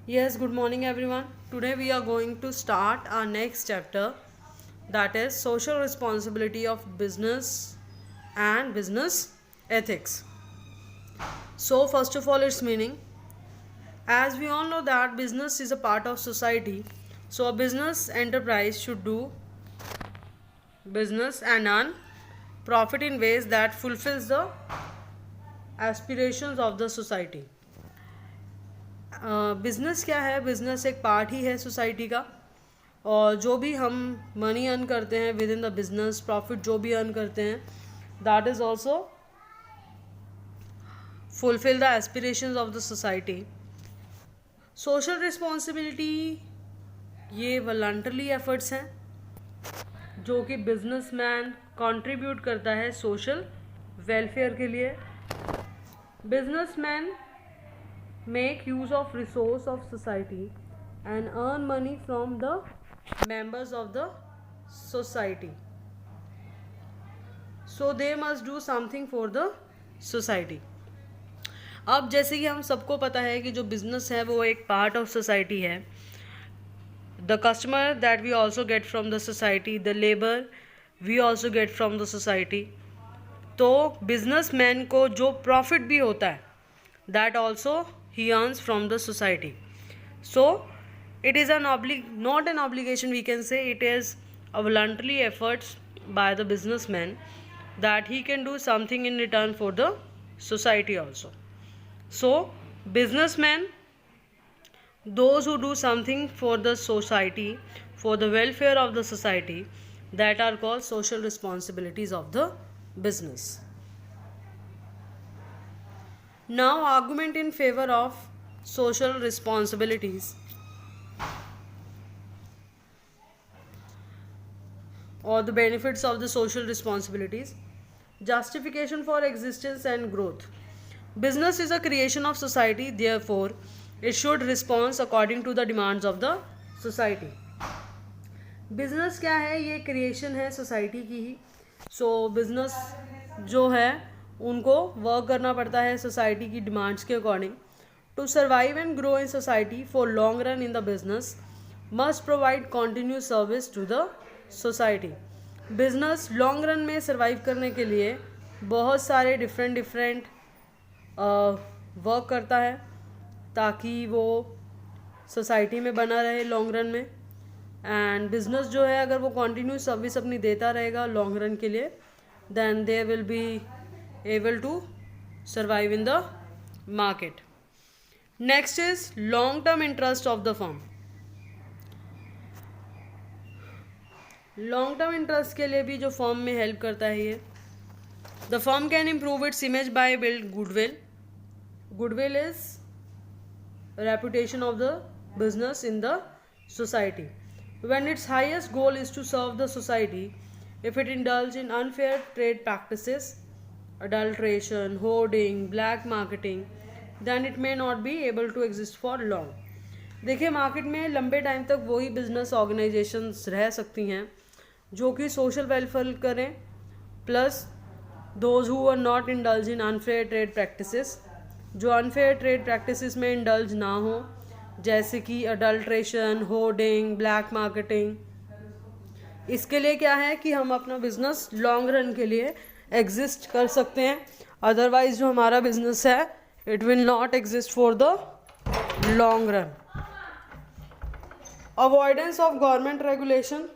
Yes, good morning everyone. Today we are going to start our next chapter, that is social responsibility of business and business ethics. So first of all its meaning. As we all know that business is a part of society, so a business enterprise should do business and earn profit in ways that fulfills the aspirations of the society. Business क्या है? Business एक part ही है society का, और जो भी हम money earn करते हैं with in the business, profit जो भी अर्न करते हैं, that is also fulfil the aspirations of the society. Social responsibility ये वॉलंटरली एफर्ट्स हैं जो कि बिजनेसमैन कंट्रीब्यूट करता है सोशल वेलफेयर के लिए. Businessman make use of resource of society and earn money from the members of the society, so they must do something for the society. अब जैसे कि हम सबको पता है कि जो बिजनेस है वो एक पार्ट ऑफ सोसाइटी है. The customer that we also get from the society, the labour we also get from the society. तो बिजनेसमैन को जो प्रॉफिट भी होता है that also he earns from the society. So it is not an obligation, we can say it is a voluntary efforts by the businessman that he can do something in return for the society also. So businessmen, those who do something for the society, for the welfare of the society, that are called social responsibilities of the business. Now argument in favor of social responsibilities or the benefits of the social responsibilities. Justification for existence and growth. Business is a creation of society, therefore it should respond according to the demands of the society. Business क्या है? ये creation है society की ही. सो business जो है उनको work करना पड़ता है सोसाइटी की डिमांड्स के according. To survive and grow in society for long run in the business must provide continuous service to the society. Business long run में सर्वाइव करने के लिए बहुत सारे डिफरेंट वर्क करता है ताकि वो सोसाइटी में बना रहे लॉन्ग रन में. एंड बिजनेस जो है अगर वो कॉन्टीन्यूस सर्विस अपनी देता रहेगा लॉन्ग रन के लिए, then they will be able to survive in the market. Next is long term interest of the firm. Long term interest के लिए भी जो फर्म में हेल्प करता है ये. The firm can improve its image by build goodwill. Goodwill is reputation of the business in the society. When its highest goal is to serve the society, if it indulge in unfair trade practices, adulteration, hoarding, black marketing, then it may not be able to exist for long. देखिए market में लंबे time तक वही business organisations रह सकती हैं जो कि सोशल वेलफेयर करें, plus those who are not indulge in unfair trade practices, जो अनफेयर ट्रेड प्रैक्टिसेस में इंडल्ज ना हो, जैसे कि अडल्ट्रेशन, होर्डिंग, ब्लैक मार्केटिंग. इसके लिए क्या है कि हम अपना बिजनेस लॉन्ग रन के लिए एग्जिस्ट कर सकते हैं. अदरवाइज जो हमारा बिजनेस है it will not exist for the long run. Avoidance of government regulation.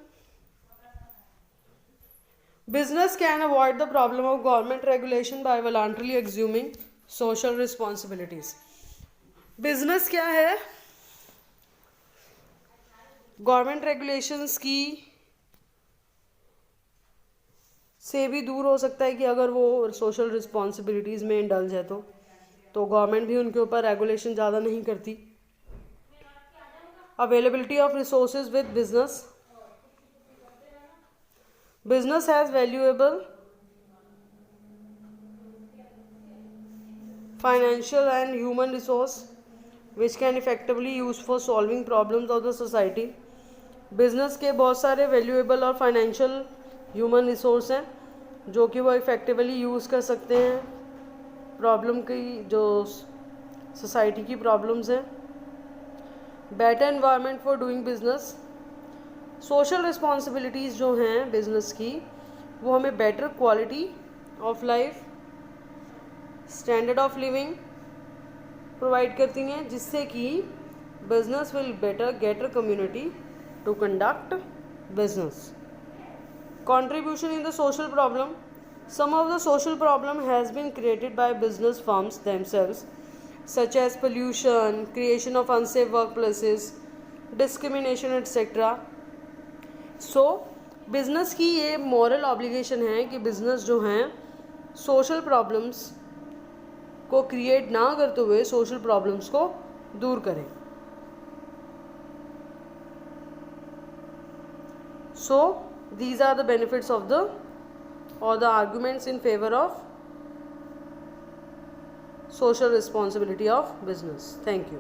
Business can avoid the problem of government regulation by voluntarily assuming social responsibilities. Business क्या है? गवर्नमेंट रेगुलेशंस की से भी दूर हो सकता है कि अगर वो सोशल रिस्पॉन्सिबिलिटीज़ में इंडल्ज है तो गवर्नमेंट भी उनके ऊपर रेगुलेशन ज़्यादा नहीं करती. Availability of resources with business. Business has valuable financial and human resource which can effectively use for solving problems of the society. Business के बहुत सारे वैल्यूएबल और फाइनेंशियल ह्यूमन रिसोर्स हैं जो कि वो इफ़ेक्टिवली यूज़ कर सकते हैं प्रॉब्लम की, जो सोसाइटी की प्रॉब्लम्स हैं. Better environment for doing business. Social responsibilities जो हैं बिजनेस की, वो हमें better quality of life, standard of living provide करती हैं, जिससे कि business will better get a community to conduct business. Contribution in the social problem. Some of the social problem has been created by business firms themselves, such as pollution, creation of unsafe workplaces, discrimination, etc. So, business की ये moral obligation है कि business जो हैं social problems को create ना करते हुए सोशल प्रॉब्लम्स को दूर करें। So, these are the benefits of the arguments in favor of social responsibility of business. Thank you.